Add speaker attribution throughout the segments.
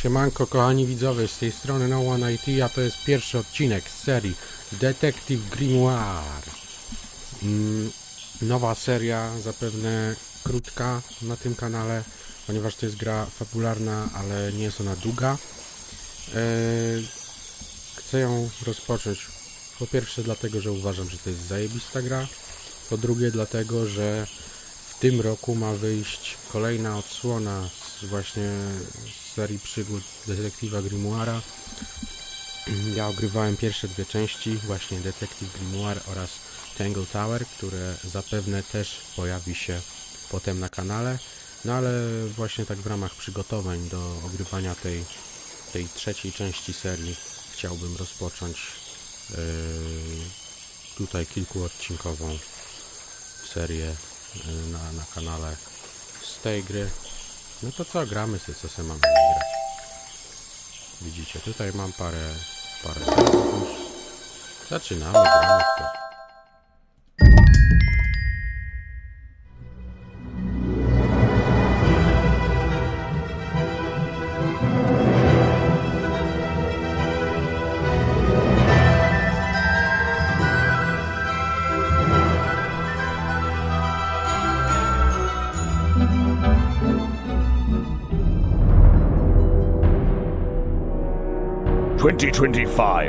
Speaker 1: Siemanko kochani widzowie, z tej strony No One IT, a to jest pierwszy odcinek z serii Detektyw Grimoire. Nowa seria, zapewne krótka na tym kanale, ponieważ to jest gra fabularna, ale nie jest ona długa. Chcę ją rozpocząć po pierwsze dlatego, że uważam, że to jest zajebista gra. Po drugie dlatego, że w tym roku ma wyjść kolejna odsłona właśnie z serii przygód detektywa Grimoire'a. Ja ogrywałem pierwsze dwie części, właśnie Detektyw Grimoire oraz Tangle Tower, które zapewne też pojawi się potem na kanale. No ale właśnie tak w ramach przygotowań do ogrywania tej trzeciej części serii chciałbym rozpocząć tutaj kilkuodcinkową serię na kanale z tej gry. No to co, gramy sobie, co sobie mamy grać. Widzicie, tutaj mam parę słów już. Zaczynamy, gramy w to.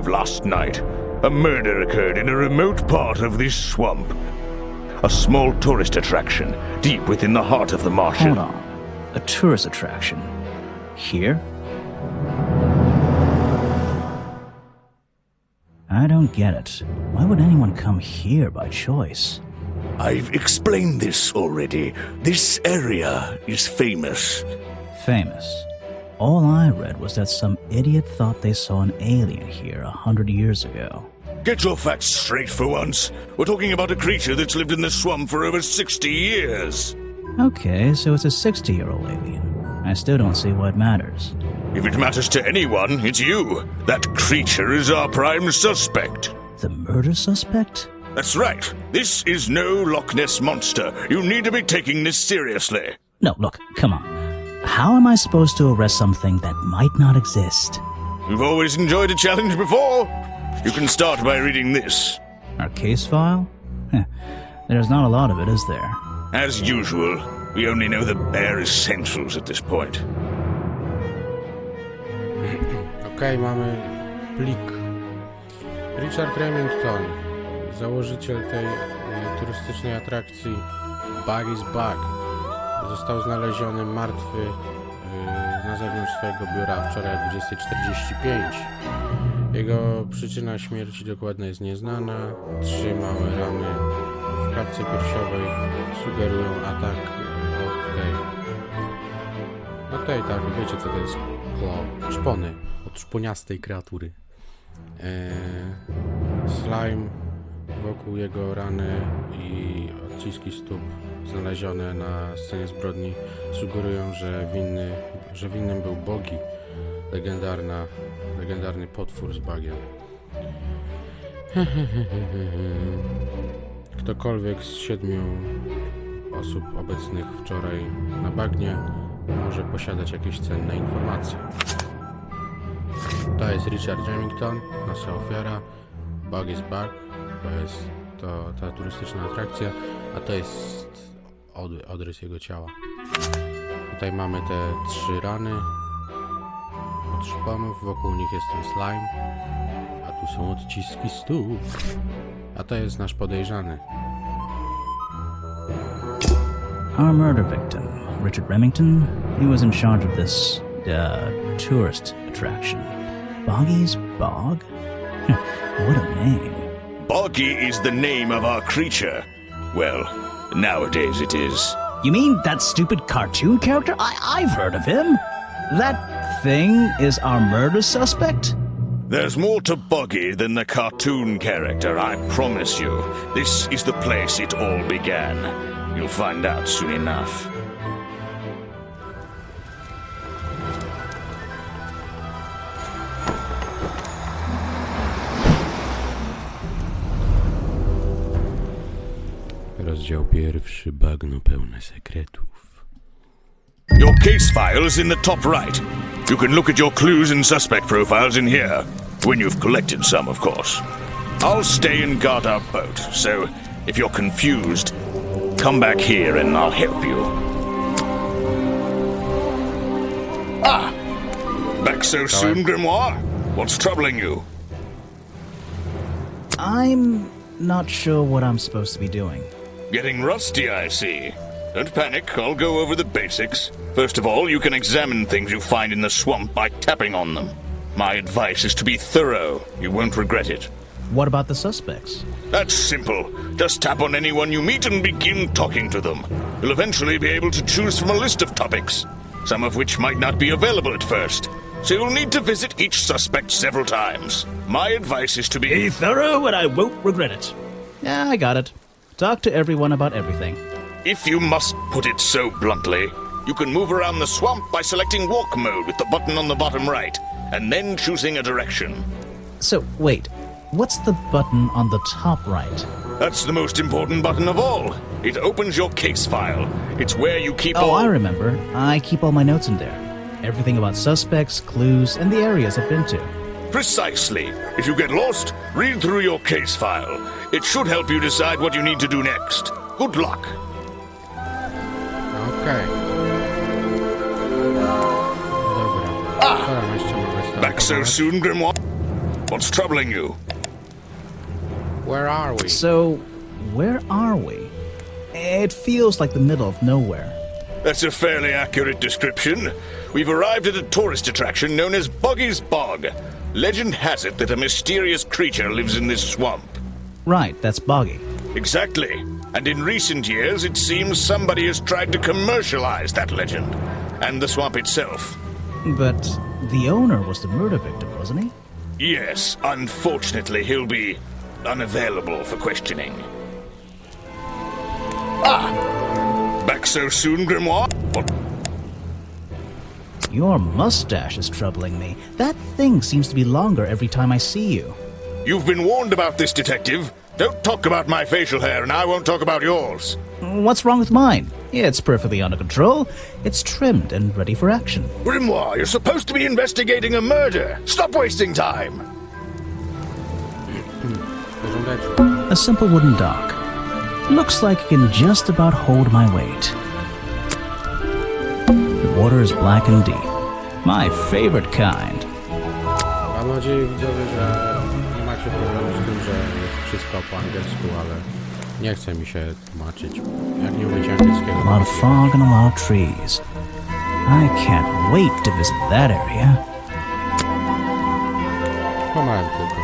Speaker 2: Last night, a murder occurred in a remote part of this swamp. A small tourist attraction, deep within the heart of the marshal.
Speaker 3: Hold on. A tourist attraction? Here? I don't get it. Why would anyone come here by choice?
Speaker 2: I've explained this already. This area is famous.
Speaker 3: Famous. All I read was that some idiot thought they saw an alien here 100 years ago.
Speaker 2: Get your facts straight for once. We're talking about a creature that's lived in the swamp for over 60 years.
Speaker 3: Okay, so it's a 60-year-old alien. I still don't see what matters.
Speaker 2: If it matters to anyone, it's you. That creature is our prime suspect.
Speaker 3: The murder suspect?
Speaker 2: That's right. This is no Loch Ness monster. You need to be taking this seriously.
Speaker 3: No, look, come on. How am I supposed to arrest something that might not exist?
Speaker 2: You've always enjoyed a challenge before. You can start by reading this.
Speaker 3: Our case file? There's not a lot of it, is there?
Speaker 2: As usual, we only know the bare essentials at this point.
Speaker 1: Okej, mamy plik. Richard Remington, założyciel tej turystycznej atrakcji Bug is Bug, został znaleziony martwy na zewnątrz swojego biura wczoraj o 20:45. Jego przyczyna śmierci dokładna jest nieznana. 3 małe rany w klatce piersiowej sugerują atak od tej tak, wiecie co to jest szpony, od szponiastej kreatury. Slime wokół jego rany i odciski stóp znalezione na scenie zbrodni sugerują, że winnym był Bogi, legendarny potwór z bagiem. Ktokolwiek z 7 osób obecnych wczoraj na bagnie może posiadać jakieś cenne informacje. To jest Richard Remington, nasza ofiara. Bug is Bug, to jest ta turystyczna atrakcja, a to jest odrys jego ciała. Tutaj mamy te 3 rany od szponów, wokół nich jest ten slime, a tu są odciski stóp, a to jest nasz podejrzany.
Speaker 3: Our murder victim, Richard Remington, he was in charge of this, tourist attraction. Boggy's Bog? What a name.
Speaker 2: Boggy is the name of our creature. Well, nowadays it is.
Speaker 3: You mean that stupid cartoon character? I've heard of him. That thing is our murder suspect?
Speaker 2: There's more to Boggy than the cartoon character, I promise you. This is the place it all began. You'll find out soon enough.
Speaker 1: Rozdział 1. Bagno pełne sekretów.
Speaker 2: Your case file is in the top right. You can look at your clues and suspect profiles in here. When you've collected some, of course. I'll stay and guard our boat, so if you're confused, come back here and I'll help you. Ah! Back so soon, Grimoire? What's troubling you?
Speaker 3: I'm not sure what I'm supposed to be doing.
Speaker 2: Getting rusty, I see. Don't panic, I'll go over the basics. First of all, you can examine things you find in the swamp by tapping on them. My advice is to be thorough. You won't regret it.
Speaker 3: What about the suspects?
Speaker 2: That's simple. Just tap on anyone you meet and begin talking to them. You'll eventually be able to choose from a list of topics, some of which might not be available at first. So you'll need to visit each suspect several times. My advice is to be
Speaker 3: thorough and I won't regret it. Yeah, I got it. Talk to everyone about everything.
Speaker 2: If you must put it so bluntly, you can move around the swamp by selecting walk mode with the button on the bottom right, and then choosing a direction.
Speaker 3: So, wait. What's the button on the top right?
Speaker 2: That's the most important button of all. It opens your case file. It's where you keep all...
Speaker 3: Oh, I remember. I keep all my notes in there. Everything about suspects, clues, and the areas I've been to.
Speaker 2: Precisely. If you get lost, read through your case file. It should help you decide what you need to do next. Good luck.
Speaker 1: Okej. Dobra. Co nam jeszcze mamy
Speaker 2: Back so
Speaker 1: startować?
Speaker 2: soon, Grimoire? What's troubling you?
Speaker 1: Where are we?
Speaker 3: So, where are we? It feels like the middle of nowhere.
Speaker 2: That's a fairly accurate description. We've arrived at a tourist attraction known as Boggy's Bog. Legend has it that a mysterious creature lives in this swamp.
Speaker 3: Right, that's Boggy.
Speaker 2: Exactly. And in recent years, it seems somebody has tried to commercialize that legend. And the swamp itself.
Speaker 3: But the owner was the murder victim, wasn't he?
Speaker 2: Yes, unfortunately, he'll be unavailable for questioning. Ah! Back so soon, Grimoire?
Speaker 3: Your mustache is troubling me. That thing seems to be longer every time I see you.
Speaker 2: You've been warned about this, detective. Don't talk about my facial hair, and I won't talk about yours.
Speaker 3: What's wrong with mine? It's perfectly under control. It's trimmed and ready for action.
Speaker 2: Grimoire, you're supposed to be investigating a murder. Stop wasting time.
Speaker 3: A simple wooden dock. Looks like it can just about hold my weight. The water is black and deep. My favorite kind.
Speaker 1: Mam nadzieję, widzowie, że nie macie problemu z tym, że jest wszystko po angielsku, ale nie chce mi się tłumaczyć. Jak nie umiecie angielskiego...
Speaker 3: A lot of fog and a lot of trees. I can't wait to visit that area.
Speaker 1: Pomałem tylko.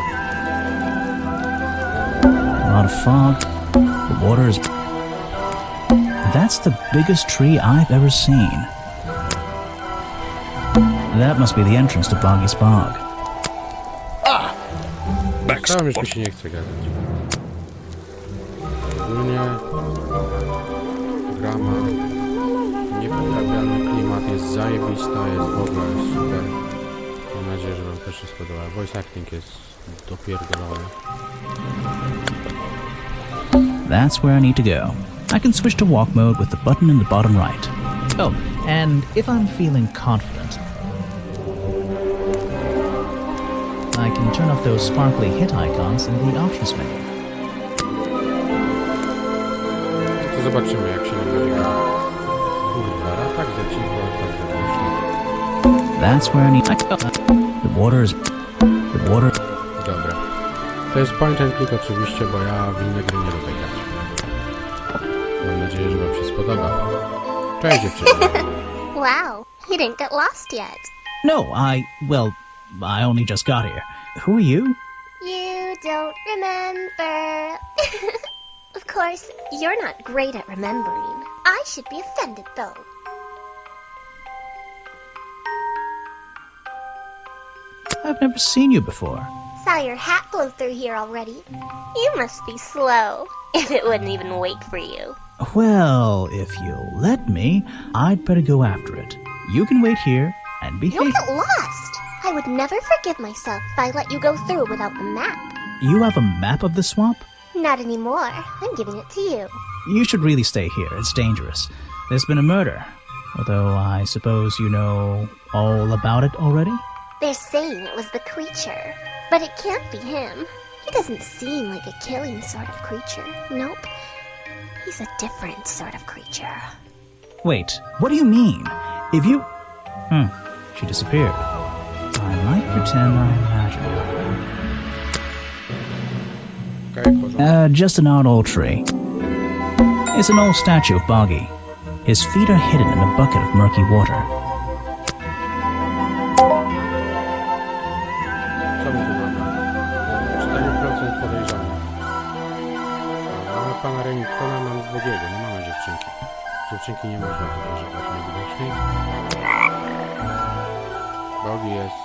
Speaker 3: A lot of fog. The water is... That's the biggest tree I've ever seen. That must be the entrance to Boggy's Bog.
Speaker 1: Sam już mi się nie chce gadać. Ogólnie gra ma niepoprawialny klimat, jest zajebista, jest w ogóle super. Mam nadzieję, że wam też się spodoba. Voice acting jest dopierdolony.
Speaker 3: That's where I need to go. I can switch to walk mode with the button in the bottom right. Oh, and if I'm feeling confident, I can turn off those sparkly hit icons in the options menu.
Speaker 1: To zobaczymy, jak się nam będzie grało. Kurwa, tak za cicho, tak za głośno.
Speaker 3: That's where I need... The water is... The water...
Speaker 1: Dobra. To jest point and click oczywiście, bo ja w inne gry nie lubię grać. Mam nadzieję, że wam się spodoba. Cześć dziewczyny.
Speaker 4: Wow, you didn't get lost yet.
Speaker 3: No, well, I only just got here. Who are you?
Speaker 4: You don't remember. Of course, you're not great at remembering. I should be offended, though.
Speaker 3: I've never seen you before.
Speaker 4: Saw your hat blow through here already. You must be slow, if it wouldn't even wait for you.
Speaker 3: Well, if you'll let me, I'd better go after it. You can wait here and behave.
Speaker 4: You'll get lost. I would never forgive myself if I let you go through without the map.
Speaker 3: You have a map of the swamp?
Speaker 4: Not anymore. I'm giving it to you.
Speaker 3: You should really stay here. It's dangerous. There's been a murder. Although I suppose you know all about it already?
Speaker 4: They're saying it was the creature, but it can't be him. He doesn't seem like a killing sort of creature. Nope. He's a different sort of creature.
Speaker 3: Wait, what do you mean? If you... she disappeared. I might pretend I imagined her.
Speaker 1: Okej, w porządku.
Speaker 3: Just an odd old tree. It's an old statue of Boggy. His feet are hidden in a bucket of murky water.
Speaker 1: Co my tu mamy? 4% podejrzanych. Mamy pana Remingtona, mamy drugiego, nie mamy dziewczynki. Dziewczynki nie można podejrzewać najwidoczniej. Boggy jest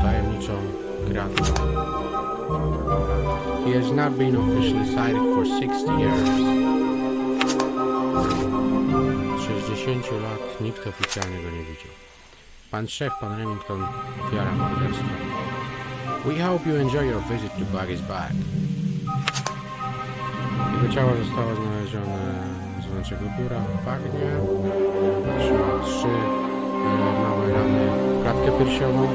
Speaker 1: tajemniczą gwiazdą. He has not been officially cited for 60 years. 60 lat nikt oficjalnie go nie widział. Pan szef, pan Remington, ofiara morderstwa. We hope you enjoy your visit to Buggy's Bag. Jego ciało zostało znalezione z wnętrznego biura w bagnie. Otrzymał 3 małe rany w klatkę piersiową.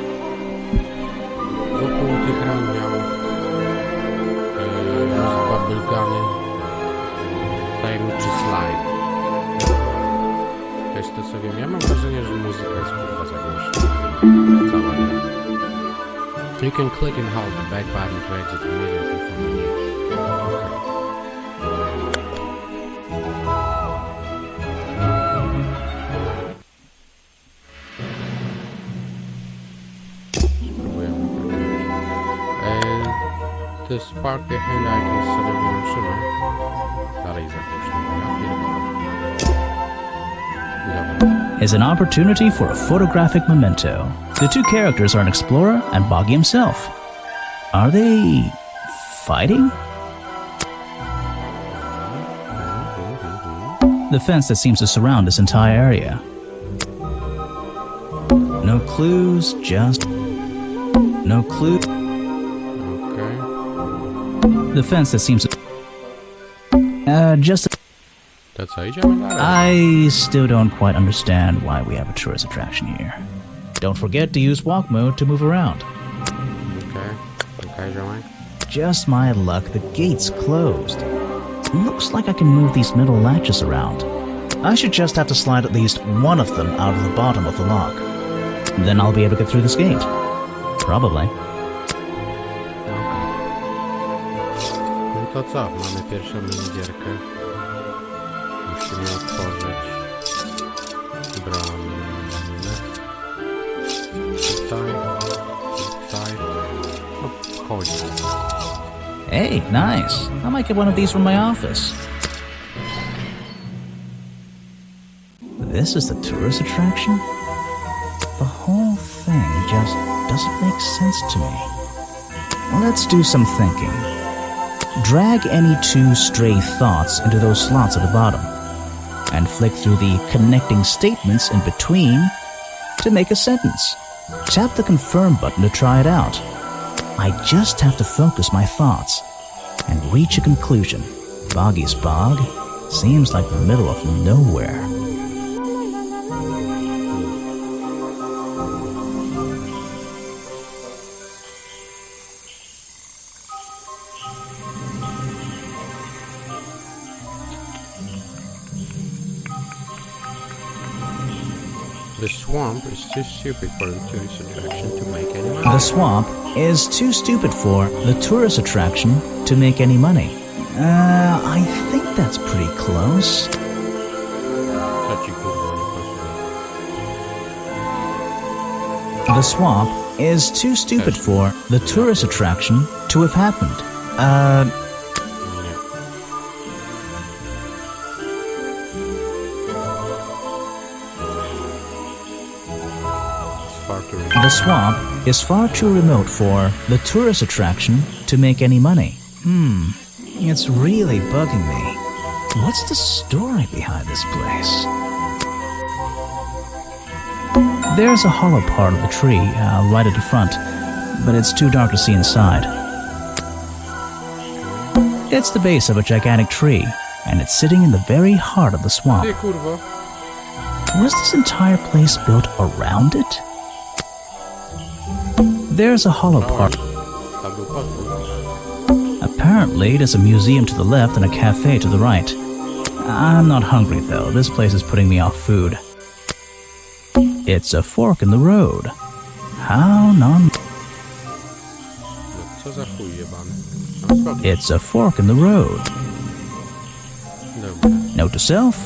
Speaker 1: Wokół tych ran miał rozbabylgany tajemniczy slide. To jest to, co wiem. Ja mam wrażenie, że muzyka jest kurwa za głośna. Cała gra. You can click and hold the back button to exit immediately from the news. Okay. Spróbujemy tak. The spark behind icons sobie wyłączymy. Dalej za głośno. Ja pierdolę.
Speaker 3: Is an opportunity for a photographic memento. The two characters are an explorer and Boggy himself. Are they fighting? The fence that seems to surround this entire area. No clues, just... No clue.
Speaker 1: Okay.
Speaker 3: The fence that seems to... just...
Speaker 1: To co, idziemy dalej.
Speaker 3: I still don't quite understand why we have a tourist attraction here. Don't forget to use walk mode to move around.
Speaker 1: Okay, ziomek.
Speaker 3: Just my luck, the gate's closed. Looks like I can move these metal latches around. I should just have to slide at least one of them out of the bottom of the lock. Then I'll be able to get through this gate. Probably.
Speaker 1: No to co? Mamy pierwszą minigierkę. Musimy otworzyć bramę. Tutaj. No, wchodzi.
Speaker 3: Hey, nice. I might get one of these from my office. This is the tourist attraction? The whole thing just doesn't make sense to me. Let's do some thinking. Drag any 2 stray thoughts into those slots at the bottom, and flick through the connecting statements in between to make a sentence. Tap the confirm button to try it out. I just have to focus my thoughts and reach a conclusion. Boggy's Bog seems like the middle of nowhere.
Speaker 1: The swamp is too stupid for the tourist attraction to make any money.
Speaker 3: The swamp is too stupid for the tourist attraction to make any money. I think that's pretty close.
Speaker 1: Co ci kurwa nie pasuje?
Speaker 3: The swamp is too stupid for the tourist attraction to have happened.
Speaker 1: Nie.
Speaker 3: The swamp is far too remote for the tourist attraction to make any money. It's really bugging me. What's the story behind this place? There's a hollow part of the tree right at the front, but it's too dark to see inside. It's the base of a gigantic tree, and it's sitting in the very heart of the swamp.
Speaker 1: Ty kurwo.
Speaker 3: Was this entire place built around it? There's a hollow part.
Speaker 1: To był potwór.
Speaker 3: Apparently, there's a museum to the left and a cafe to the right. I'm not hungry though. This place is putting me off food. It's a fork in the road. How non...
Speaker 1: No, co za chuj jebany. No, spoko.
Speaker 3: It's a fork in the road.
Speaker 1: Dobra.
Speaker 3: Note to self,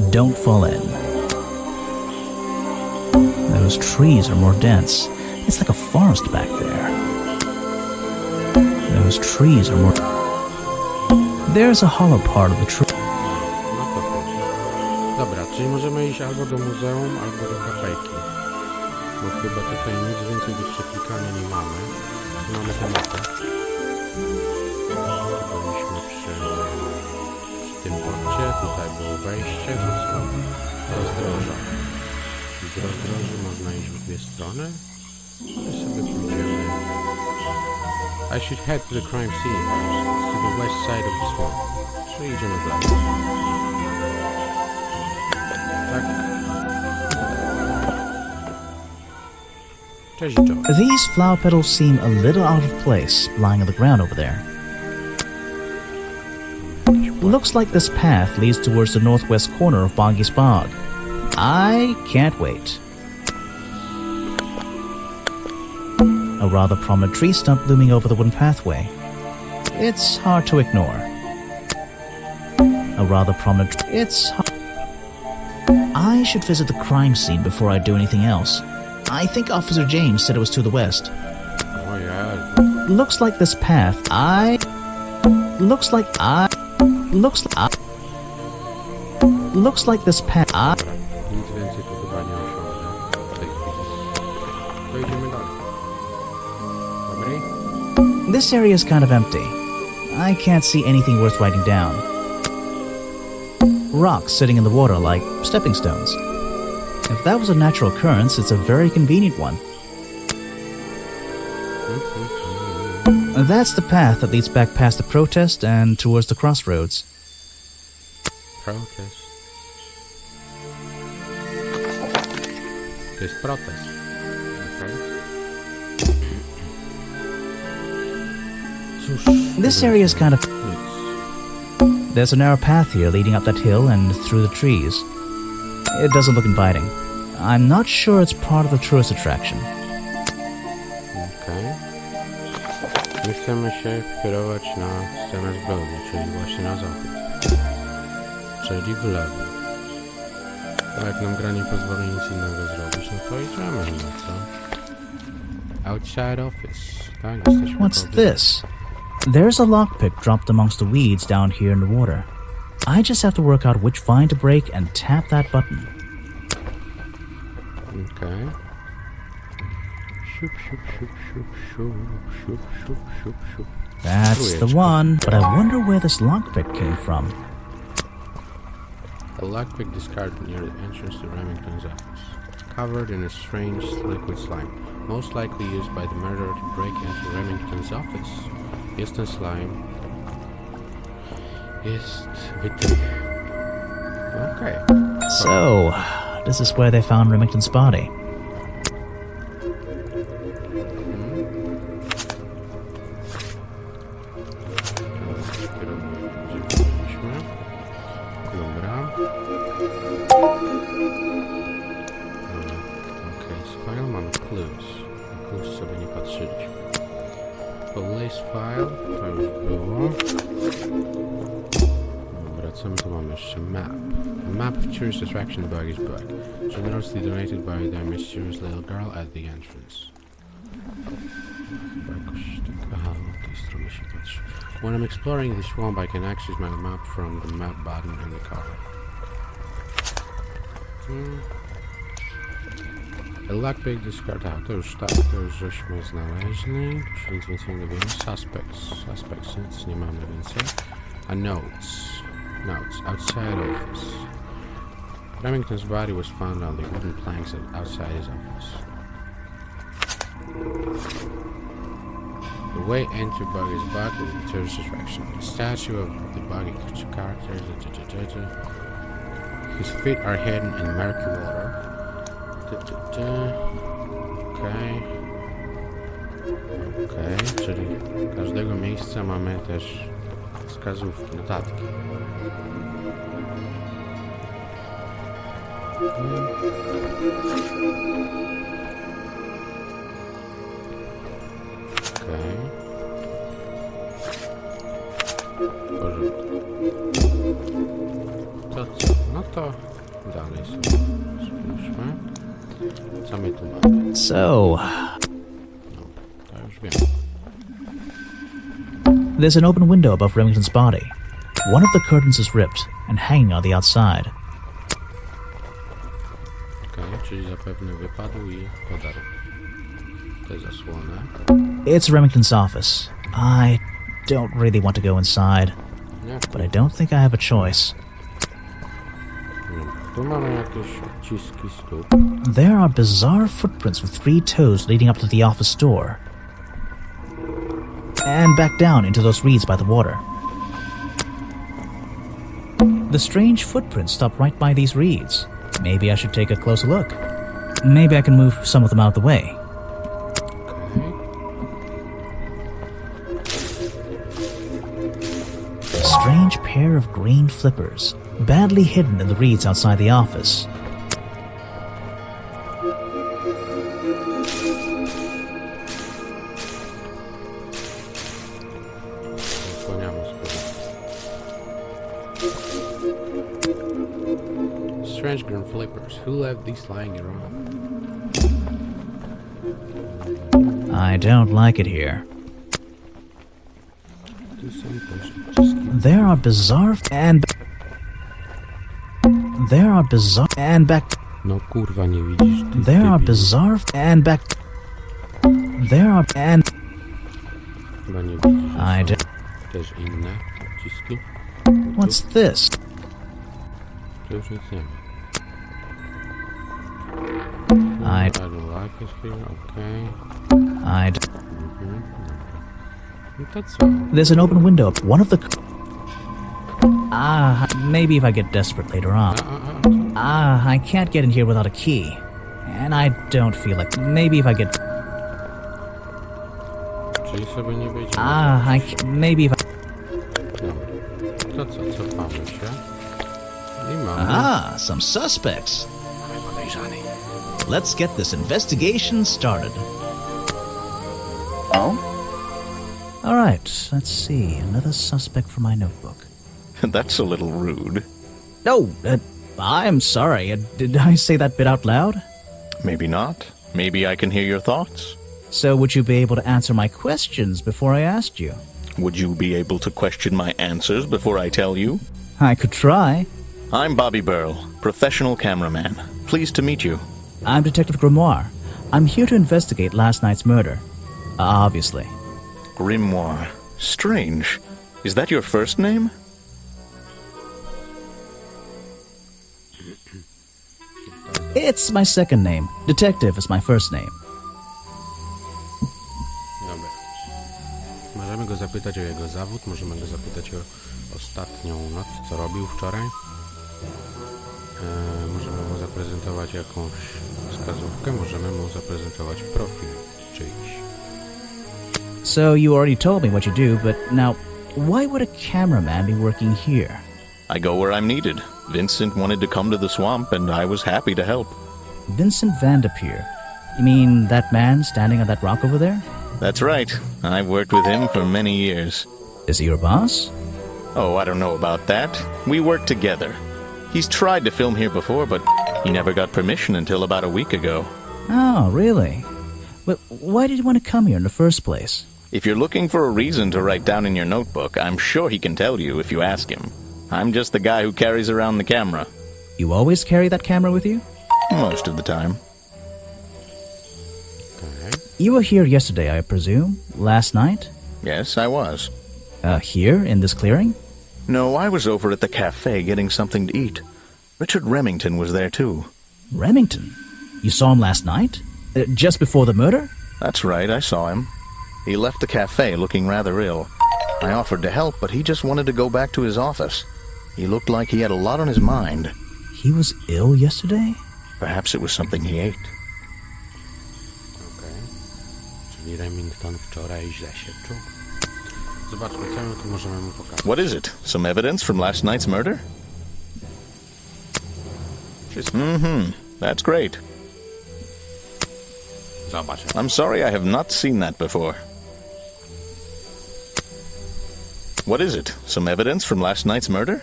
Speaker 3: don't fall in. Those trees are more dense. It's like a forest back there. Those trees are more... There's a hollow part of the tree.
Speaker 1: No to chuj. Dobra, czyli możemy iść albo do muzeum, albo do kafejki. Bo chyba tutaj nic więcej do przeklikania nie mamy. Tu mamy tę mapę. Byliśmy przy tym porcie. Tutaj było wejście. Tu są rozdroża. I z rozdroży można iść w dwie strony. My sobie pójdziemy. I should head to the crime scene first. It's to the west side of the swamp. Czyli idziemy w lewo. Tak. Cześć, Joe.
Speaker 3: These flower petals seem a little out of place, lying on the ground over there. Looks like this path leads towards the northwest corner of Boggy's Bog. I can't wait. A rather prominent tree stump looming over the wooden pathway. It's hard to ignore. A rather prominent... I should visit the crime scene before I do anything else. I think Officer James said it was to the west.
Speaker 1: Oh yeah.
Speaker 3: Looks like this path... Looks like this path...
Speaker 1: Nic więcej tu chyba nie osiągnę w tej chwili. To idziemy dalej. Dobry?
Speaker 3: This area is kind of empty. I can't see anything worth writing down. Rocks sitting in the water like stepping stones. If that was a natural occurrence, it's a very convenient one. That's the path that leads back past the protest and towards the crossroads.
Speaker 1: Protest. To jest protest. Okay. Cóż.
Speaker 3: This area is kind of...
Speaker 1: Nic.
Speaker 3: There's a narrow path here leading up that hill and through the trees. It doesn't look inviting. I'm not sure it's part of the tourist attraction.
Speaker 1: Okej. My chcemy się kierować na scenę zbrodni, czyli właśnie na zachód. Czyli w lewo. A jak nam gra nie pozwoli nic innego zrobić, no to idziemy, no co? Outside office. Tak, jesteśmy
Speaker 3: What's
Speaker 1: kobietą.
Speaker 3: this? There's a lockpick dropped amongst the weeds down here in the water. I just have to work out which vine to break and tap that button.
Speaker 1: Okay. Shoop, shoop, shoop, shoop, shoop, shoop, shoop, shoop, shoop.
Speaker 3: That's the one, but I wonder where this lockpick came from.
Speaker 1: A lockpick discarded near the entrance to Remington's office, covered in a strange liquid slime, most likely used by the murderer to break into Remington's office. Jest ten slime. Jest wytrych. Okay.
Speaker 3: So, this is where they found Remington's body.
Speaker 1: Dobra. Okay, z file mamy clues. Na clues sobie nie patrzyliśmy. Police file, to już było. Dobra, co my tu mamy jeszcze? Map. A map of tourist attraction Buggy's Bug. Generously donated by the mysterious little girl at the entrance. Chyba jakoś tak... Aha, od tej strony się patrzy. When I'm exploring the swamp, I can access my map from the map button in the car. A lockpick discard out. To już tak, to już żeśmy znaleźli. Tu się nic więcej nie wiemy. Suspects, nic nie mamy więcej. A notes, outside office. Remington's body was found on the wooden planks outside his office. The way into Buggy's Bug is a tourist attraction. A statue of the Buggy character. His feet are hidden in murky water. Okej. Okej, czyli każdego miejsca mamy też wskazówki, notatki. Okej. W porządku. To co? No to dalej sobie spójrzmy. Co my tu mamy?
Speaker 3: So,
Speaker 1: No, to już wiem.
Speaker 3: there's an open window above Remington's body. One of the curtains is ripped and hanging on the outside.
Speaker 1: Okej, czyli zapewne wypadł i podarł tę zasłonę.
Speaker 3: It's Remington's office. I don't really want to go inside,
Speaker 1: Nie,
Speaker 3: but I don't think I have a choice.
Speaker 1: tu mamy jakieś odciski stóp.
Speaker 3: There are bizarre footprints with 3 toes leading up to the office door. And back down into those reeds by the water. The strange footprints stop right by these reeds. Maybe I should take a closer look. Maybe I can move some of them out of the way.
Speaker 1: Okej.
Speaker 3: A strange pair of green flippers, badly hidden in the reeds outside the office.
Speaker 1: Zasłaniamy sporo. Strange green flippers. Who left these lying around?
Speaker 3: I don't like it here.
Speaker 1: Tu są też odciski.
Speaker 3: There are bizarre and back.
Speaker 1: No kurwa, nie widzisz. Ty
Speaker 3: There are
Speaker 1: debil.
Speaker 3: bizarre and back. There are and
Speaker 1: Chyba nie widzisz. że
Speaker 3: I
Speaker 1: są
Speaker 3: do.
Speaker 1: też inne odciski.
Speaker 3: What's this?
Speaker 1: Tu już nic nie ma.
Speaker 3: I
Speaker 1: I don't like it here. Okej.
Speaker 3: I d-
Speaker 1: Mhm, dobra. No to co?
Speaker 3: There's an open window. One of the. Maybe if I get desperate later on. I can't get in here without a key. And I don't feel like. Maybe if I get.
Speaker 1: Czyli sobie nie wejdziemy.
Speaker 3: Maybe if I.
Speaker 1: Dobra. To co? Cofamy się. I mamy...
Speaker 3: Some suspects. Let's get this investigation started.
Speaker 5: Oh?
Speaker 3: All right, let's see. Another suspect for my notebook.
Speaker 5: That's a little rude.
Speaker 3: Oh, I'm sorry. Did I say that bit out loud?
Speaker 5: Maybe not. Maybe I can hear your thoughts.
Speaker 3: So would you be able to answer my questions before I asked you?
Speaker 5: Would you be able to question my answers before I tell you?
Speaker 3: I could try.
Speaker 5: I'm Bobby Burl, professional cameraman. Pleased to meet you.
Speaker 3: I'm Detective Grimoire. I'm here to investigate last night's murder. Obviously.
Speaker 5: Grimoire. Strange. Is that your first name?
Speaker 3: It's my second name. Detective is my first name.
Speaker 1: Dobra. Możemy go zapytać o jego zawód, możemy go zapytać o ostatnią noc, co robił wczoraj. Możemy mu zaprezentować jakąś wskazówkę, możemy mu zaprezentować profil czyjś.
Speaker 3: So you already told me what you do, but now, why would a cameraman be working here?
Speaker 5: I go where I'm needed. Vincent wanted to come to the swamp, and I was happy to help.
Speaker 3: Vincent Vanderpeer. You mean that man standing on that rock over there?
Speaker 5: That's right. I've worked with him for many years.
Speaker 3: Is he your boss?
Speaker 5: Oh, I don't know about that. We work together. He's tried to film here before, but he never got permission until about a week ago.
Speaker 3: Oh, really? But why did you want to come here in the first place?
Speaker 5: If you're looking for a reason to write down in your notebook, I'm sure he can tell you if you ask him. I'm just the guy who carries around the camera.
Speaker 3: You always carry that camera with you?
Speaker 5: Most of the time.
Speaker 1: Okay.
Speaker 3: You were here yesterday, I presume? Last night?
Speaker 5: Yes, I was.
Speaker 3: Here, in this clearing?
Speaker 5: No, I was over at the cafe getting something to eat. Richard Remington was there too.
Speaker 3: Remington? You saw him last night? Just before the murder?
Speaker 5: That's right, I saw him. He left the cafe looking rather ill. I offered to help, but he just wanted to go back to his office. He looked like he had a lot on his mind.
Speaker 3: He was ill yesterday?
Speaker 5: Perhaps it was something he ate.
Speaker 1: Okej. Czyli Remington wczoraj źle się czuł. Zobaczmy, co my tu możemy mu pokazać.
Speaker 5: What is it? Some evidence from last night's murder?
Speaker 1: Wszystko.
Speaker 5: That's great.
Speaker 1: Zobacz.
Speaker 5: I'm sorry I have not seen that before. What is it? Some evidence from last night's murder?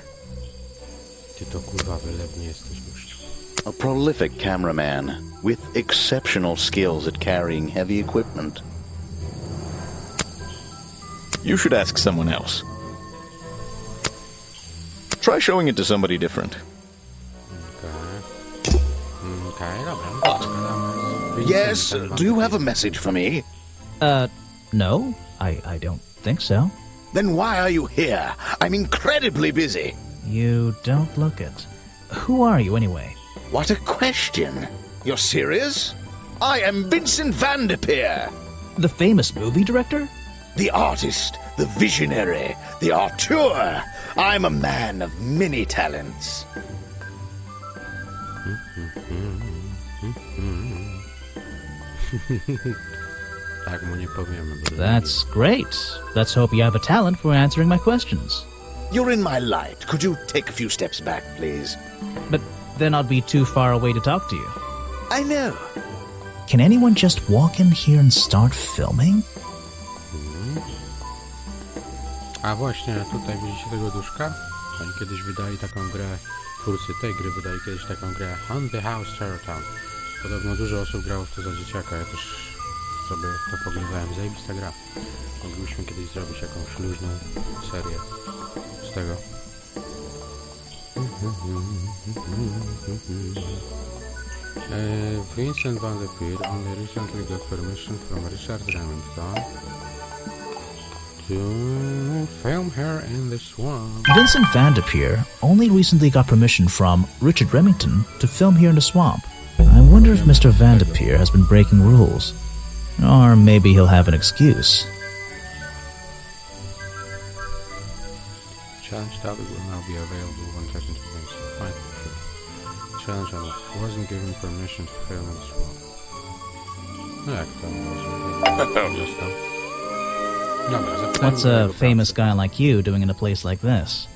Speaker 1: Ty to kurwa wylewnie jesteś, gościu.
Speaker 6: A prolific cameraman with exceptional skills at carrying heavy equipment.
Speaker 5: You should ask someone else. Try showing it to somebody different.
Speaker 1: Okej, dobra.
Speaker 6: Yes, do you have a message for me?
Speaker 3: No, I don't think so.
Speaker 6: Then why are you here? I'm incredibly busy.
Speaker 3: You don't look it. Who are you, anyway?
Speaker 6: What a question. You're serious? I am Vincent van der Peer.
Speaker 3: The famous movie director?
Speaker 6: The artist, the visionary, the auteur. I'm a man of many talents.
Speaker 1: Tak mu nie powiemy. Bo
Speaker 3: That's great. Let's hope you have a talent for answering my questions.
Speaker 6: You're in my light. Could you take a few steps back, please?
Speaker 3: But then I'll be too far away to talk to you.
Speaker 6: I know.
Speaker 3: Can anyone just walk in here and start filming?
Speaker 1: A właśnie, tutaj widzicie tego duszka? Oni kiedyś wydali taką grę, twórcy tej gry wydali kiedyś taką grę Haunted House Terror Town. Podobno dużo osób grało w to za dzieciaka, ja też sobie w to poglądałem. Zajebista gra. Moglibyśmy kiedyś zrobić jakąś luźną serię z tego. Vincent van der Peer only recently got permission from Richard Remington to film her in the swamp.
Speaker 3: Vincent van der Peer only recently got permission from Richard Remington to film here in the swamp. I wonder if Mr. Van der Peer has been breaking rules. Or maybe he'll have an excuse.
Speaker 1: Challenge topic will now be available when checking to win. Fine, sure. Challenge unlocked. Wasn't given permission to film in the swamp. No jak to może został? Dobra, zapytajmy
Speaker 3: What's a
Speaker 1: tego
Speaker 3: famous guy like you doing in a place like this?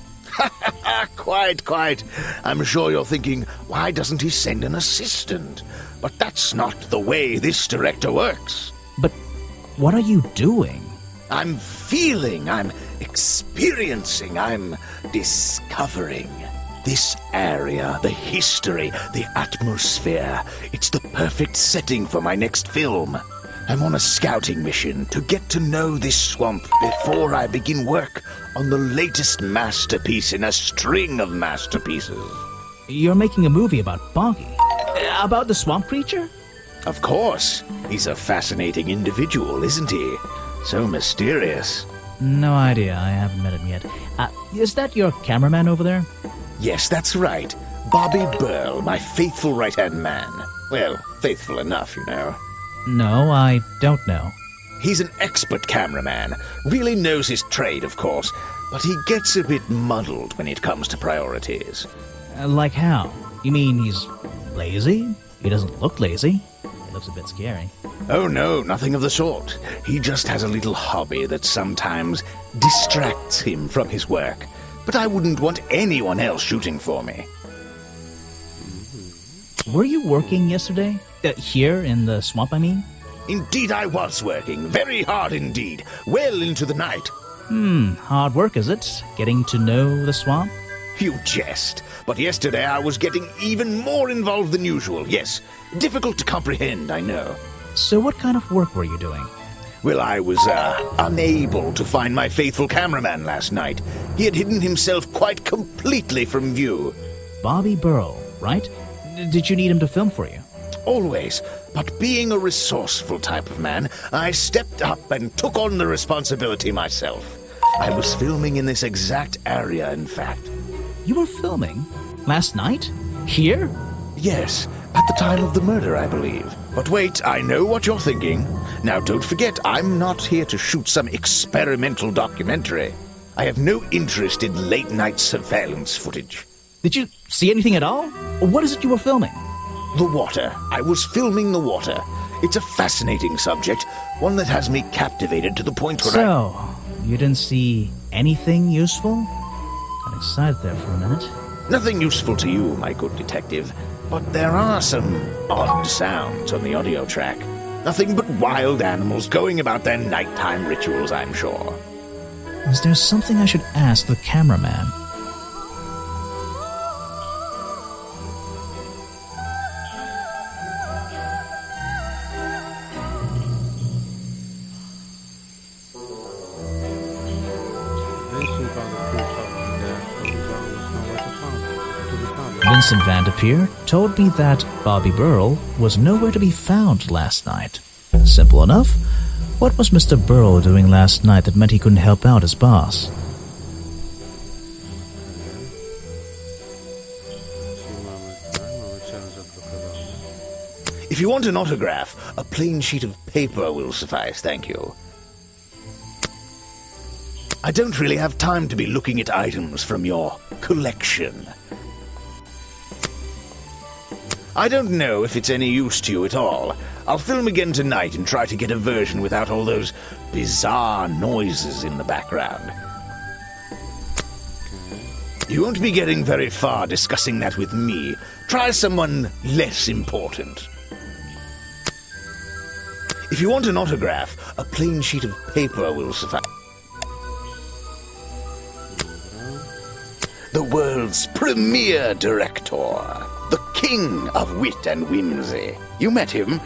Speaker 6: Quiet. I'm sure you're thinking, why doesn't he send an assistant? But that's not the way this director works.
Speaker 3: But what are you doing?
Speaker 6: I'm feeling, I'm experiencing, I'm discovering. This area, the history, the atmosphere, it's the perfect setting for my next film. I'm on a scouting mission to get to know this swamp before I begin work on the latest masterpiece in a string of masterpieces.
Speaker 3: You're making a movie about Boggy? About the swamp creature?
Speaker 6: Of course. He's a fascinating individual, isn't he? So mysterious.
Speaker 3: No idea, I haven't met him yet. Is that your cameraman over there?
Speaker 6: Yes, that's right. Bobby Burl, my faithful right-hand man. Well, faithful enough, you know.
Speaker 3: No, I don't know.
Speaker 6: He's an expert cameraman. Really knows his trade, of course. But he gets a bit muddled when it comes to priorities.
Speaker 3: Like how? You mean he's lazy? He doesn't look lazy. He looks a bit scary.
Speaker 6: Oh no, nothing of the sort. He just has a little hobby that sometimes distracts him from his work. But I wouldn't want anyone else shooting for me.
Speaker 3: Were you working yesterday? Here in the swamp, I mean?
Speaker 6: Indeed I was working, very hard indeed, well into the night.
Speaker 3: Hard work, is it? Getting to know the swamp?
Speaker 6: You jest, but yesterday I was getting even more involved than usual, yes. Difficult to comprehend, I know.
Speaker 3: So what kind of work were you doing?
Speaker 6: Well, I was, unable to find my faithful cameraman last night. He had hidden himself quite completely from view.
Speaker 3: Bobby Burl, right? Did you need him to film for you?
Speaker 6: Always, but being a resourceful type of man, I stepped up and took on the responsibility myself. I was filming in this exact area, in fact.
Speaker 3: You were filming? Last night? Here?
Speaker 6: Yes, at the time of the murder, I believe. But wait, I know what you're thinking. Now, don't forget, I'm not here to shoot some experimental documentary. I have no interest in late-night surveillance footage.
Speaker 3: Did you see anything at all? What is it you were filming?
Speaker 6: The water. I was filming the water. It's a fascinating subject, one that has me captivated to the point where
Speaker 3: So, you didn't see anything useful? Got excited there for a minute.
Speaker 6: Nothing useful to you, my good detective, but there are some odd sounds on the audio track. Nothing but wild animals going about their nighttime rituals, I'm sure.
Speaker 3: Is there something I should ask the cameraman? Vincent Van de Peer told me that Bobby Burrell was nowhere to be found last night. Simple enough. What was Mr. Burrell doing last night that meant he couldn't help out his boss?
Speaker 6: If you want an autograph, a plain sheet of paper will suffice, thank you. I don't really have time to be looking at items from your collection. I don't know if it's any use to you at all. I'll film again tonight and try to get a version without all those bizarre noises in the background. You won't be getting very far discussing that with me. Try someone less important. If you want an autograph, a plain sheet of paper will suffice. The world's premier director, the king of wit and whimsy. You met him?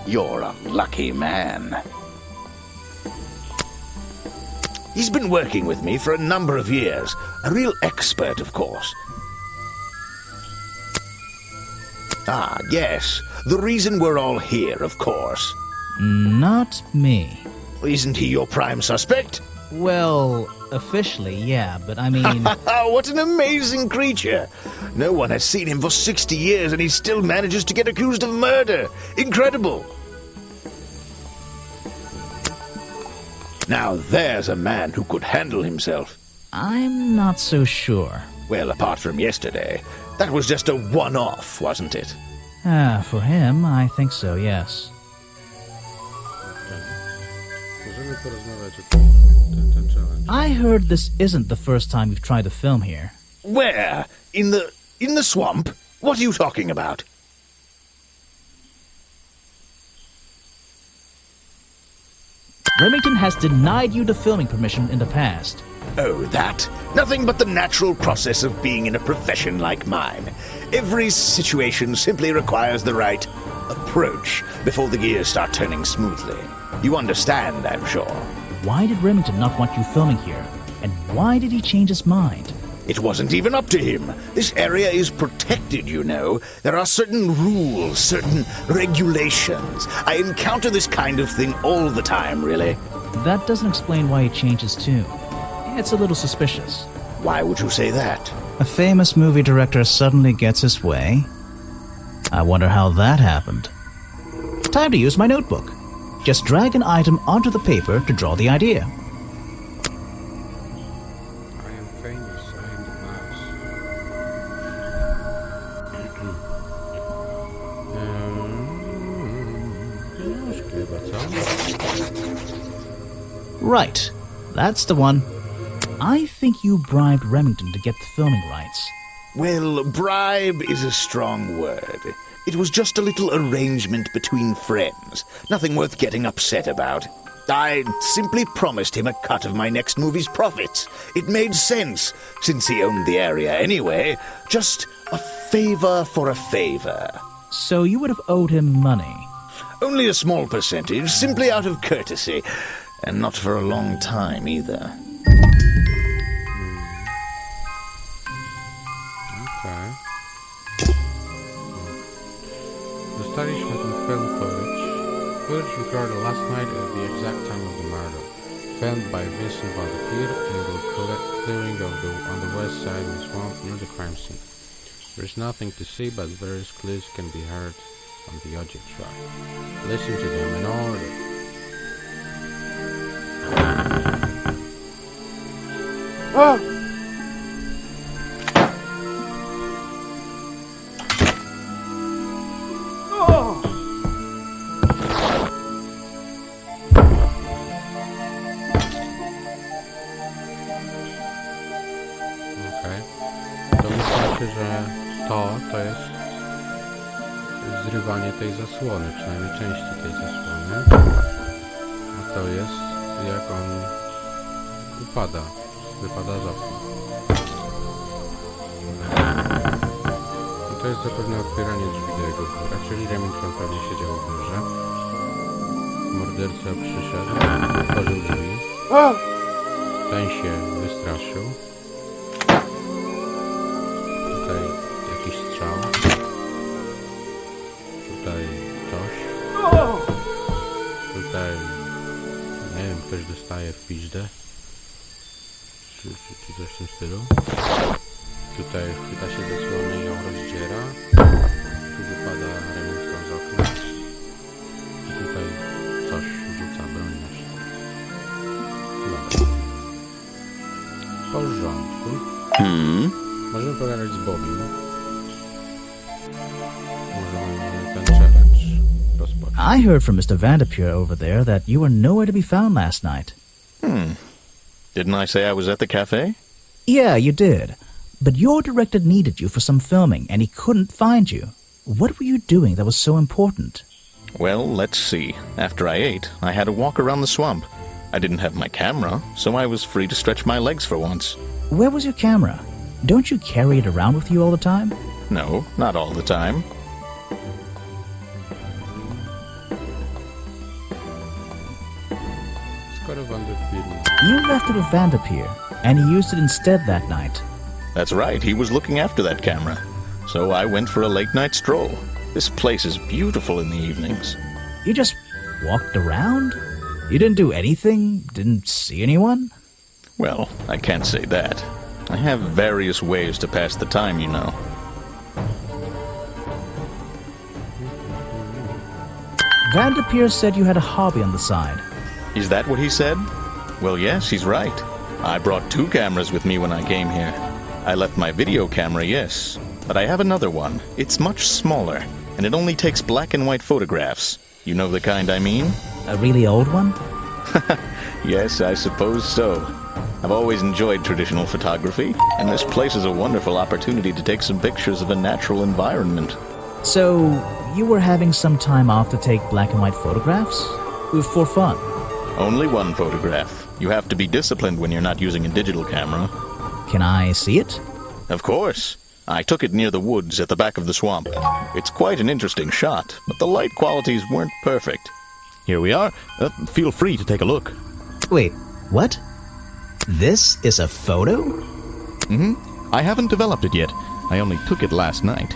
Speaker 6: You're a lucky man. He's been working with me for a number of years. A real expert, of course. Ah, yes. The reason we're all here, of course.
Speaker 3: Not me.
Speaker 6: Isn't he your prime suspect?
Speaker 3: Well, officially, yeah, but I mean...
Speaker 6: What an amazing creature! No one has seen him for 60 years and he still manages to get accused of murder. Incredible! Now there's a man who could handle himself.
Speaker 3: I'm not so sure.
Speaker 6: Well, apart from yesterday, that was just a one-off, wasn't it?
Speaker 3: For him, I think so, yes.
Speaker 1: Możemy porozmawiać o ten challenge.
Speaker 3: I heard this isn't the first time you've tried to film here.
Speaker 6: Where? In the swamp? What are you talking about?
Speaker 3: Remington has denied you the filming permission in the past.
Speaker 6: Oh, that? Nothing but the natural process of being in a profession like mine. Every situation simply requires the right approach before the gears start turning smoothly. You understand, I'm sure.
Speaker 3: Why did Remington not want you filming here? And why did he change his mind?
Speaker 6: It wasn't even up to him. This area is protected, you know. There are certain rules, certain regulations. I encounter this kind of thing all the time, really.
Speaker 3: That doesn't explain why he changed his tune. It's a little suspicious.
Speaker 6: Why would you say that?
Speaker 3: A famous movie director suddenly gets his way? I wonder how that happened. Time to use my notebook. Just drag an item onto the paper to draw the idea.
Speaker 1: I am famous, I am the mouse. Pieniążki chyba, co?
Speaker 3: Right, that's the one. I think you bribed Remington to get the filming rights.
Speaker 6: Well, bribe is a strong word. It was just a little arrangement between friends. Nothing worth getting upset about. I simply promised him a cut of my next movie's profits. It made sense, since he owned the area anyway. Just a favor for a favor.
Speaker 3: So you would have owed him money?
Speaker 6: Only a small percentage, simply out of courtesy. And not for a long time, either.
Speaker 1: Okay. Dostaliśmy ten film footage. Footage recorded last night at the exact time of the murder. Filmed by Vincent Van de Peer in the clearing on the west side of the swamp near the crime scene. There is nothing to see, but various clues can be heard on the audio track. Listen to them in order. się, że to jest zrywanie tej zasłony, przynajmniej części tej zasłony. A to jest jak on upada, wypada z okna. No to jest zapewne otwieranie drzwi do jego biura, czyli Remington pewnie siedział w biurze. Morderca przyszedł, otworzył drzwi. Ten się wystraszył. Tutaj jakiś strzał. Tutaj coś. Tutaj, nie wiem, ktoś dostaje w pizdę. Czy coś w tym stylu. Tutaj chwyta się zasłonę i ją rozdziera. Tu wypada Remington z okna. I tutaj coś rzuca broń na siebie. Dobra. W porządku. Możemy pogadać z Bobiem. Możemy ten challenge rozpocząć.
Speaker 3: I heard from Mr. Vanderpure over there that you were nowhere to be found last night.
Speaker 5: Didn't I say I was at the cafe?
Speaker 3: Yeah, you did. But your director needed you for some filming, and he couldn't find you. What were you doing that was so important?
Speaker 5: Well, let's see. After I ate, I had a walk around the swamp. I didn't have my camera, so I was free to stretch my legs for once.
Speaker 3: Where was your camera? Don't you carry it around with you all the time?
Speaker 5: No, not all the time.
Speaker 1: Skoro Vanderpure...
Speaker 3: You left it with Vanderpure, and he used it instead that night.
Speaker 5: That's right, he was looking after that camera. So I went for a late-night stroll. This place is beautiful in the evenings.
Speaker 3: You just walked around? You didn't do anything? Didn't see anyone?
Speaker 5: Well, I can't say that. I have various ways to pass the time, you know.
Speaker 3: Vanderpure said you had a hobby on the side.
Speaker 5: Is that what he said? Well, yes, he's right. I brought 2 cameras with me when I came here. I left my video camera, yes, but I have another one. It's much smaller, and it only takes black and white photographs. You know the kind I mean?
Speaker 3: A really old one?
Speaker 5: Yes, I suppose so. I've always enjoyed traditional photography, and this place is a wonderful opportunity to take some pictures of a natural environment.
Speaker 3: So, you were having some time off to take black and white photographs? For fun?
Speaker 5: Only one photograph. You have to be disciplined when you're not using a digital camera.
Speaker 3: Can I see it?
Speaker 5: Of course. I took it near the woods at the back of the swamp. It's quite an interesting shot, but the light qualities weren't perfect. Here we are. Feel free to take a look.
Speaker 3: Wait, what? This is a photo?
Speaker 5: I haven't developed it yet. I only took it last night.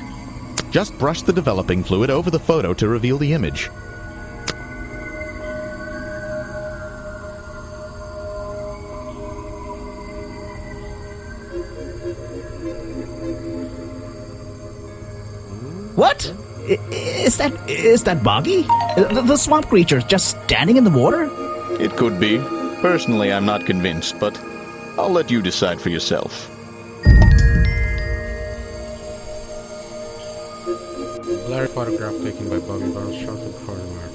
Speaker 5: Just brush the developing fluid over the photo to reveal the image.
Speaker 3: What? Is that Boggy? The swamp creature just standing in the water?
Speaker 5: It could be. Personally, I'm not convinced, but I'll let you decide for yourself.
Speaker 1: Blurry photograph taken by Buggy Barrels shortly before the murder.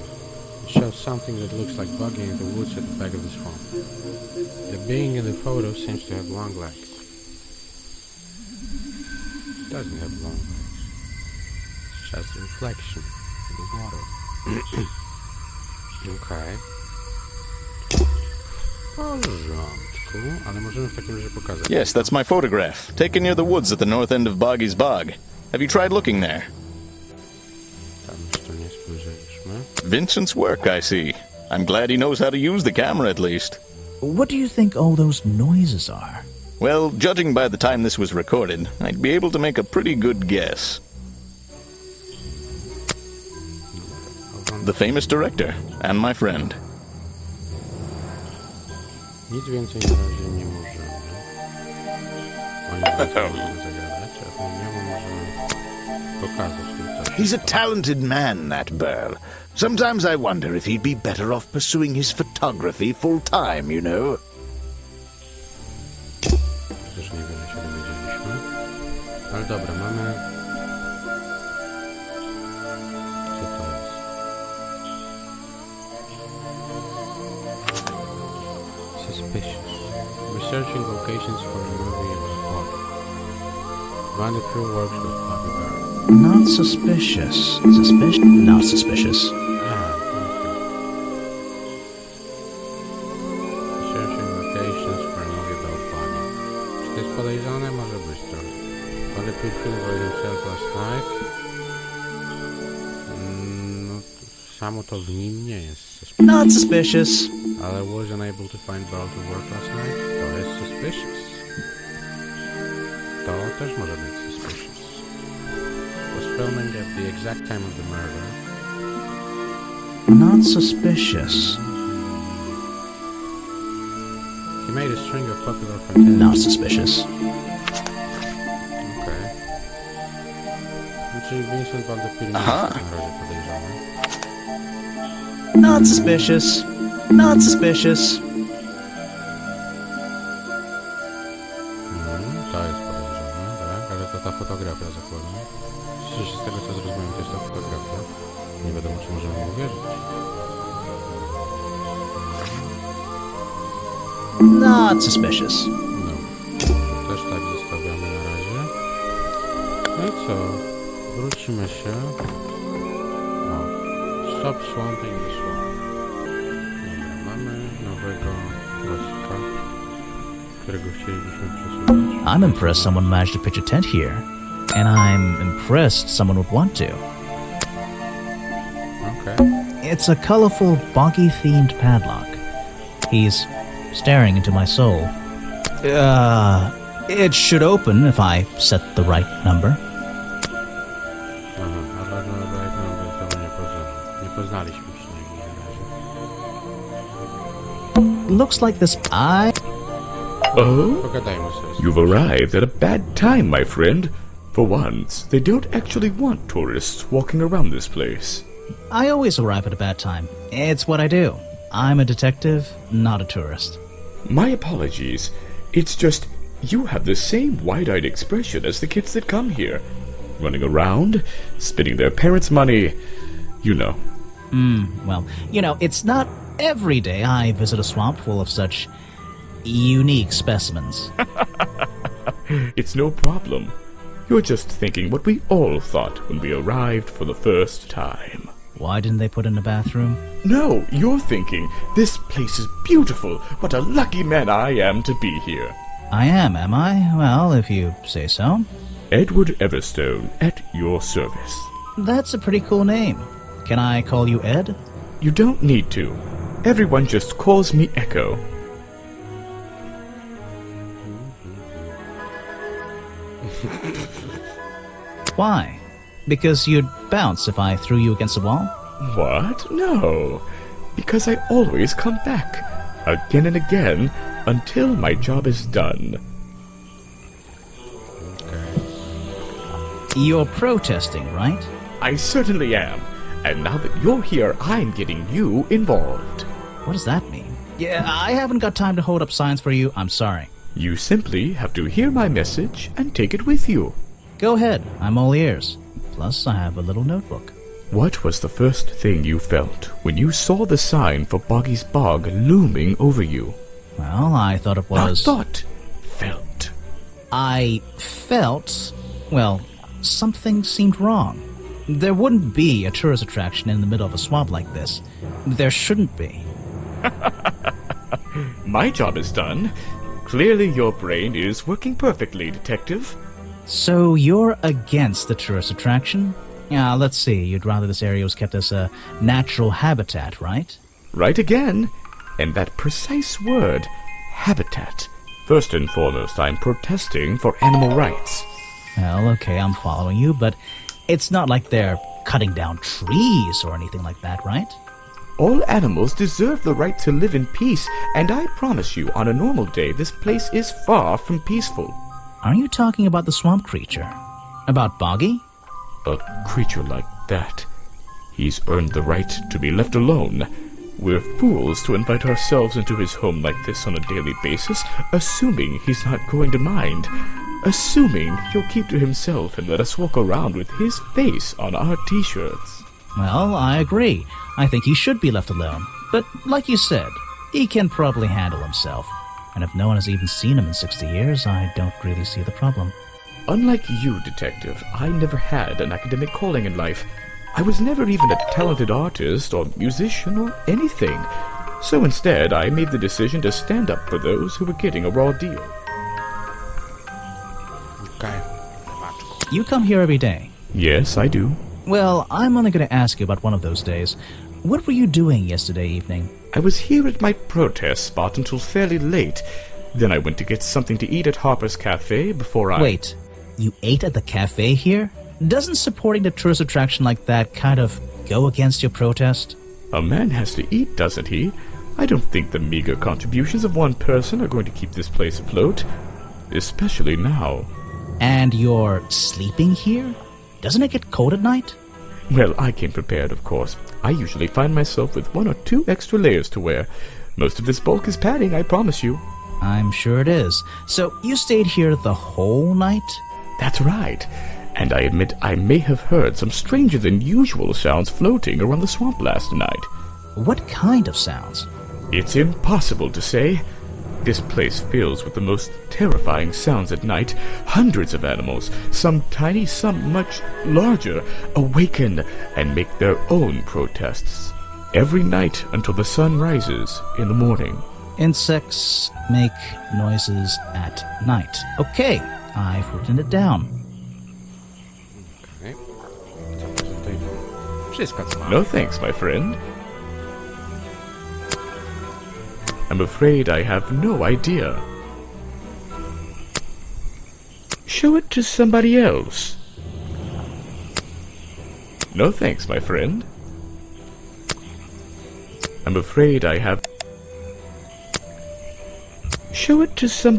Speaker 1: It shows something that looks like Buggy in the woods at the back of the swamp. The being in the photo seems to have long legs. It doesn't have long legs. It's just a reflection in the water. Okej. W porządku, ale możemy w takim razie pokazać.
Speaker 5: Yes, that's my photograph, taken near the woods at the north end of Boggy's Bog. Have you tried looking there?
Speaker 1: Tam jeszcze nie spojrzeliśmy.
Speaker 5: Vincent's work, I see. I'm glad he knows how to use the camera at least.
Speaker 3: What do you think all those noises are?
Speaker 5: Well, judging by the time this was recorded, I'd be able to make a pretty good guess. The famous director, and my friend.
Speaker 1: Nic więcej na razie nie możemy. Oni możemy zagadać, a temu możemy pokazać tym coś.
Speaker 6: He's a talented man, that Burl. Sometimes I wonder if he'd be better off pursuing his photography full time, you know.
Speaker 1: Też niewiele się dowiedzieliśmy. Ale dobra, mamy... Co to jest? Suspicious. Researching locations for a movie about Boggy. Find the crew works with Bobby Bear.
Speaker 3: Not suspicious. Not suspicious.
Speaker 1: Searching locations for a movie about Bonnie. Czy to jest podejrzane? Może być trochę. Bonnie played film by himself last night. No, samo to w nim nie jest suspicious.
Speaker 3: Not suspicious.
Speaker 1: Ale was unable to find Ball to work last night? To jest suspicious. To też może być suspicious. Was filming at the exact time of the murder.
Speaker 3: Not suspicious.
Speaker 1: He made a string of popular fantasy.
Speaker 3: Not suspicious.
Speaker 1: Okej. No, czyli Vincent Van de Peel nie jest na razie podejrzany.
Speaker 3: Not suspicious. Not suspicious.
Speaker 1: To jest podejrzane, tak? Ale to ta fotografia zakładam. Przecież z tego co zrozumiałem, to jest ta fotografia. Nie wiadomo, czy możemy mu wierzyć.
Speaker 3: Not suspicious.
Speaker 1: No, też tak zostawiamy na razie. No i co? Wrócimy się. O, stop swamping the swamp. Dobra, mamy nowego gostka, którego chcielibyśmy przesunąć.
Speaker 3: I'm impressed someone managed to pitch a tent here. And I'm impressed someone would want to.
Speaker 1: Okay.
Speaker 3: It's a colorful, boggy-themed padlock. He's staring into my soul. It should open if I set the right number.
Speaker 1: Aha, ale no right number to nie poznaliśmy przynajmniej na razie.
Speaker 3: Looks like this.
Speaker 7: Oh?
Speaker 1: Pogadajmy sobie.
Speaker 7: You've arrived at a bad time, my friend. For once, they don't actually want tourists walking around this place.
Speaker 3: I always arrive at a bad time. It's what I do. I'm a detective, not a tourist.
Speaker 7: My apologies. It's just, you have the same wide-eyed expression as the kids that come here. Running around, spending their parents' money, you know.
Speaker 3: Well, you know, it's not every day I visit a swamp full of such unique specimens.
Speaker 7: It's no problem. You're just thinking what we all thought when we arrived for the first time.
Speaker 3: Why didn't they put in a bathroom?
Speaker 7: No, you're thinking, this place is beautiful. What a lucky man I am to be here.
Speaker 3: I am I? Well, if you say so.
Speaker 7: Edward Everstone, at your service.
Speaker 3: That's a pretty cool name. Can I call you Ed?
Speaker 7: You don't need to. Everyone just calls me Echo.
Speaker 3: Why? Because you'd bounce if I threw you against the wall?
Speaker 7: What? No. Because I always come back. Again and again, until my job is done.
Speaker 3: You're protesting, right?
Speaker 7: I certainly am. And now that you're here, I'm getting you involved.
Speaker 3: What does that mean? Yeah, I haven't got time to hold up signs for you. I'm sorry.
Speaker 7: You simply have to hear my message and take it with you.
Speaker 3: Go ahead. I'm all ears. Plus, I have a little notebook.
Speaker 7: What was the first thing you felt when you saw the sign for Boggy's Bog looming over you?
Speaker 3: Well, I thought it was...
Speaker 7: Not thought. Felt.
Speaker 3: I felt... Well, something seemed wrong. There wouldn't be a tourist attraction in the middle of a swamp like this. There shouldn't be.
Speaker 7: My job is done. Clearly your brain is working perfectly, Detective.
Speaker 3: So you're against the tourist attraction? Yeah, let's see. You'd rather this area was kept as a natural habitat, right?
Speaker 7: Right again. And that precise word, habitat. First and foremost, I'm protesting for animal rights.
Speaker 3: Well, okay, I'm following you, but it's not like they're cutting down trees or anything like that, right?
Speaker 7: All animals deserve the right to live in peace, and I promise you, on a normal day, this place is far from peaceful.
Speaker 3: Are you talking about the swamp creature? About Boggy?
Speaker 7: A creature like that. He's earned the right to be left alone. We're fools to invite ourselves into his home like this on a daily basis, assuming he's not going to mind. Assuming he'll keep to himself and let us walk around with his face on our t-shirts.
Speaker 3: Well, I agree. I think he should be left alone. But like you said, he can probably handle himself. And if no one has even seen him in 60 years, I don't really see the problem.
Speaker 7: Unlike you, Detective, I never had an academic calling in life. I was never even a talented artist or musician or anything. So instead, I made the decision to stand up for those who were getting a raw deal.
Speaker 1: Okej.
Speaker 3: You come here every day.
Speaker 7: Yes, I do.
Speaker 3: Well, I'm only going to ask you about one of those days. What were you doing yesterday evening?
Speaker 7: I was here at my protest spot until fairly late. Then I went to get something to eat at Harper's Cafe before I...
Speaker 3: Wait, you ate at the cafe here? Doesn't supporting the tourist attraction like that kind of go against your protest?
Speaker 7: A man has to eat, doesn't he? I don't think the meager contributions of one person are going to keep this place afloat. Especially now.
Speaker 3: And you're sleeping here? Doesn't it get cold at night?
Speaker 7: Well, I came prepared, of course. I usually find myself with 1 or 2 extra layers to wear. Most of this bulk is padding, I promise you.
Speaker 3: I'm sure it is. So you stayed here the whole night?
Speaker 7: That's right. And I admit I may have heard some stranger than usual sounds floating around the swamp last night.
Speaker 3: What kind of sounds?
Speaker 7: It's impossible to say. This place fills with the most terrifying sounds at night. Hundreds of animals, some tiny, some much larger, awaken and make their own protests. Every night until the sun rises in the morning.
Speaker 3: Insects make noises at night. Okay, I've written it down.
Speaker 1: Okej. Zaprezentujmy wszystko, co mamy.
Speaker 7: No thanks, my friend. I'm afraid I have no idea. Show it to somebody else. No thanks, my friend. I'm afraid I have... Show it to some...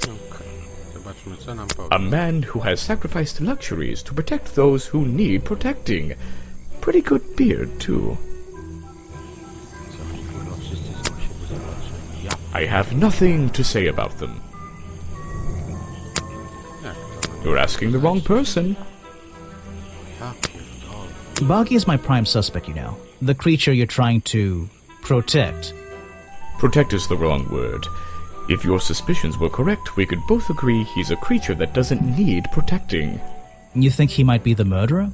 Speaker 1: Okej. Zobaczmy, co nam powie.
Speaker 7: A man who has sacrificed luxuries to protect those who need protecting. Pretty good beard, too.
Speaker 1: Co oni, kurwa, wszyscy są u siebie zobaczeni. Ja
Speaker 7: I have nothing to say about them.
Speaker 1: jak to?
Speaker 7: You're asking the wrong person.
Speaker 1: Ja pierdolę.
Speaker 3: Boggy is my prime suspect, you know. The creature you're trying to protect.
Speaker 7: Protect is the wrong word. If your suspicions were correct, we could both agree he's a creature that doesn't need protecting.
Speaker 3: You think he might be the murderer?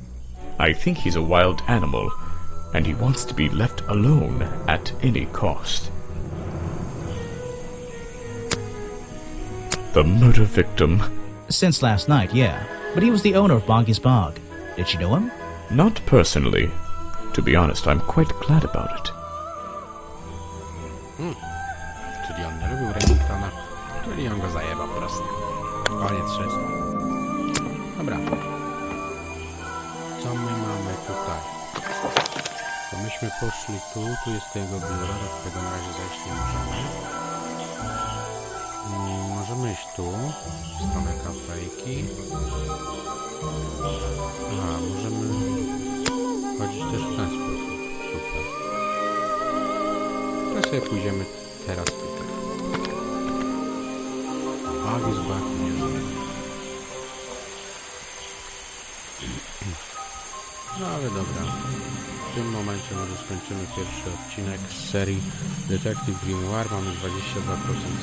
Speaker 7: I think he's a wild animal, and he wants to be left alone at any cost. The murder victim.
Speaker 3: Since last night, yeah. But he was the owner of Boggy's Bog. Did you know him?
Speaker 7: Not personally. To be honest, I'm quite glad about it.
Speaker 1: Czyli on nie lubił Remingtona, czyli on go zajebał po prostu. Koniec wszystko. Dobra. Co my mamy tutaj? To myśmy poszli tu jest jego biuro, do którego na razie zejść nie możemy. Możemy iść tu, w stronę kafejki. A, możemy chodzić też w ten sposób. Super. To sobie pójdziemy teraz tutaj. Bug is back, nie żyje. No ale dobra. W tym momencie może skończymy pierwszy odcinek z serii Detective Grimoire. Mamy 22%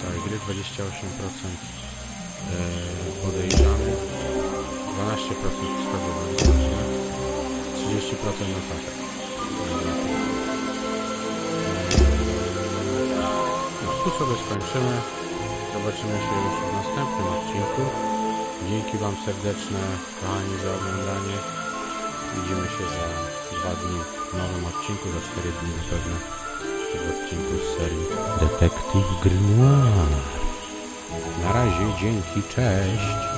Speaker 1: całej gry, 28% podejrzanych, 12% wskazywanych, 30% notatek. No, tu sobie skończymy. Zobaczymy się już w następnym odcinku. Dzięki Wam serdeczne, kochani, za oglądanie. Widzimy się za 2 dni w nowym odcinku, za 4 dni na pewno w odcinku z serii Detective Grimoire. Na razie, dzięki, cześć!